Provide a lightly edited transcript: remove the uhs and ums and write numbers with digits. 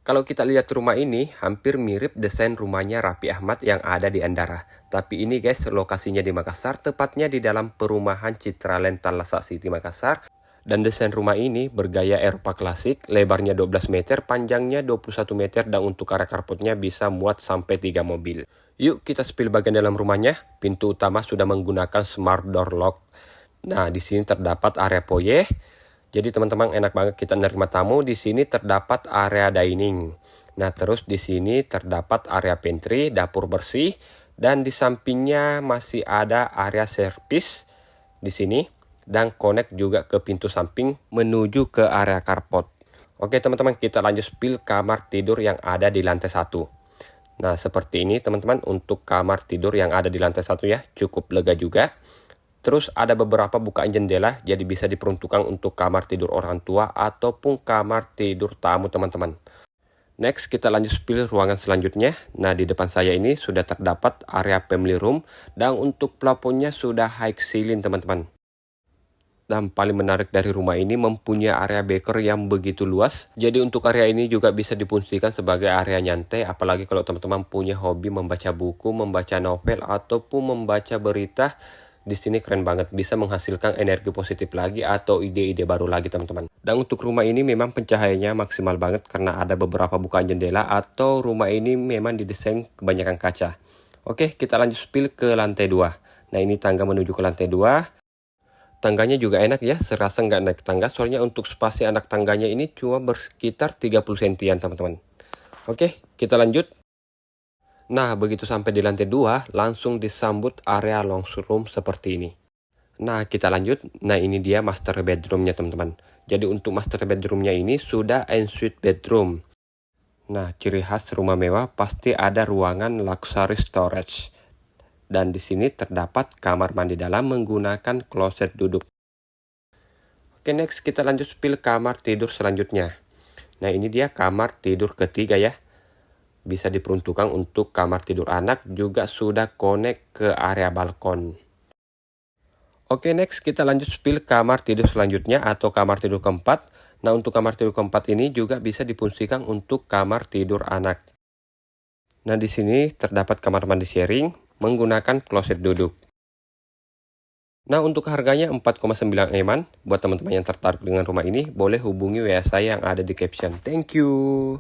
Kalau kita lihat rumah ini, hampir mirip desain rumahnya Raffi Ahmad yang ada di Andara. Tapi ini guys, lokasinya di Makassar, tepatnya di dalam perumahan Citraland Thalassa City Makassar. Dan desain rumah ini bergaya Eropa klasik, lebarnya 12 meter, panjangnya 21 meter, dan untuk area carportnya bisa muat sampai 3 mobil. Yuk kita spill bagian dalam rumahnya. Pintu utama sudah menggunakan smart door lock. Nah, di sini terdapat area foyer. Jadi teman-teman enak banget kita menerima tamu. Di sini terdapat area dining. Nah, terus di sini terdapat area pantry, dapur bersih, dan di sampingnya masih ada area service di sini dan connect juga ke pintu samping menuju ke area carport. Oke teman-teman, kita lanjut spill kamar tidur yang ada di lantai 1. Nah, seperti ini teman-teman untuk kamar tidur yang ada di lantai 1 ya, cukup lega juga. Terus ada beberapa bukaan jendela, jadi bisa diperuntukkan untuk kamar tidur orang tua ataupun kamar tidur tamu teman-teman. Next, kita lanjut spill ruangan selanjutnya. Nah, di depan saya ini sudah terdapat area family room dan untuk plafonnya sudah high ceiling teman-teman. Dan paling menarik dari rumah ini mempunyai area baker yang begitu luas. Jadi untuk area ini juga bisa difungsikan sebagai area nyantai. Apalagi kalau teman-teman punya hobi membaca buku, membaca novel, ataupun membaca berita. Di sini keren banget, bisa menghasilkan energi positif lagi atau ide-ide baru lagi teman-teman. Dan untuk rumah ini memang pencahayaannya maksimal banget karena ada beberapa bukaan jendela atau rumah ini memang didesain kebanyakan kaca. Oke, kita lanjut spill ke lantai 2. Nah, ini tangga menuju ke lantai 2. Tangganya juga enak ya, serasa nggak naik tangga, soalnya untuk spasi anak tangganya ini cuma bersekitar 30 sentian teman-teman. Oke, kita lanjut. Nah, begitu sampai di lantai 2, langsung disambut area lounge-room seperti ini. Nah, kita lanjut. Nah, ini dia master bedroomnya teman-teman. Jadi untuk master bedroomnya ini sudah ensuite bedroom. Nah, ciri khas rumah mewah pasti ada ruangan luxury storage. Dan di sini terdapat kamar mandi dalam menggunakan kloset duduk. Oke, next kita lanjut spill kamar tidur selanjutnya. Nah, ini dia kamar tidur ketiga ya. Bisa diperuntukkan untuk kamar tidur anak, juga sudah connect ke area balkon. Oke, next kita lanjut spill kamar tidur selanjutnya atau kamar tidur keempat. Nah, untuk kamar tidur keempat ini juga bisa difungsikan untuk kamar tidur anak. Nah, di sini terdapat kamar mandi sharing menggunakan kloset duduk. Nah, untuk harganya 4,9 eman. Buat teman-teman yang tertarik dengan rumah ini, boleh hubungi WA saya yang ada di caption. Thank you.